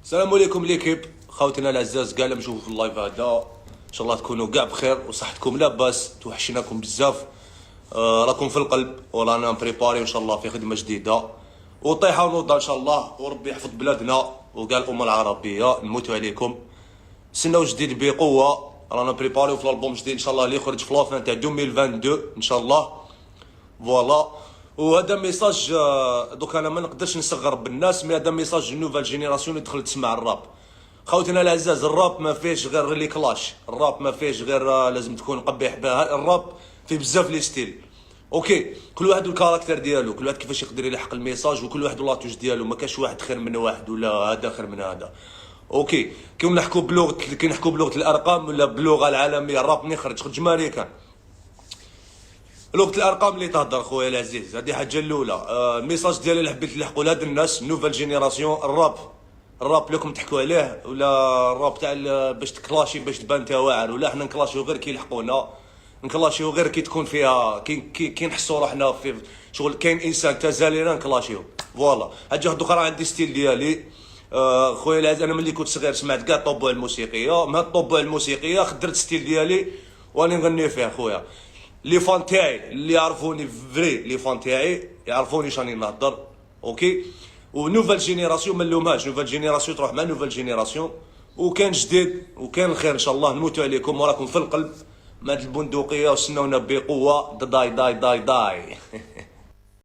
السلام عليكم ليكيب خوتنا العزاز كاع اللي نشوفوا في اللايف هذا. ان شاء الله تكونوا كاع بخير وصحتكم لاباس، توحشناكم بزاف. راكم في القلب ورانا بريباري ان شاء الله في خدمه جديده وطيحه ونوضه ان شاء الله، وربي يحفظ بلادنا وكاع الامه العربيه. نموتوا عليكم، نستناو جديد بقوه. رانا بريباري في الالبوم جديد ان شاء الله اللي يخرج في لافان تاع 2022 ان شاء الله. فوالا، وهذا ميساج. دوك انا ما نقدرش نصغر بالناس، مي هذا ميساج نوفال جينيراسيون اللي دخلت تسمع الراب. خوتنا العزاز، الراب ما فيهش غير لي كلاش، الراب ما فيهش غير لازم تكون قبيح بها. الراب فيه بزاف لي ستيل. اوكي، كل واحد والكاركتر ديالو، كل واحد كيفاش يقدر يلحق الميساج، وكل واحد واللاتوش ديالو. ما كاش واحد خير من واحد ولا هذا خير من هذا. اوكي، كي نحكوا بلغه الارقام ولا باللغه العالميه، الراب منين خرج من امريكان. لغه الارقام اللي تهضر خويا العزيز، هذه حاجه الاولى. الميساج ديالي اللي حبيت نلحقوا لهاد الناس نوفال جينيراسيون. الراب لكم تحكوا عليه، ولا الراب تاع باش تكلاشي باش تبان انت واعر، ولا حنا نكلاشيو غير كي يلحقونا، نكلاشيو غير كي تكون فيها كي نحسوا روحنا في شغل كاين انسان تزالينا نكلاشيو. فوالا، حاجه واحده اخرى، عندي ستيل ديالي. خويا العزيز، انا ملي كنت صغير سمعت كاع الطبوع الموسيقيه، مع الطبوع الموسيقيه خدرت ستيل ديالي واني نغني فيه خويا. لي فان تاعي اللي يعرفوني فري، لي فان تاعي يعرفوني شاني نهضر. اوكي، ونوفال جينيراسيون ما نلومهاش، نوفال جينيراسيون تروح مع نوفال جينيراسيون، وكان جديد وكان الخير ان شاء الله. نموتوا عليكم وراكم في القلب مع البندقيه، وستناونا بقوه. داي داي داي داي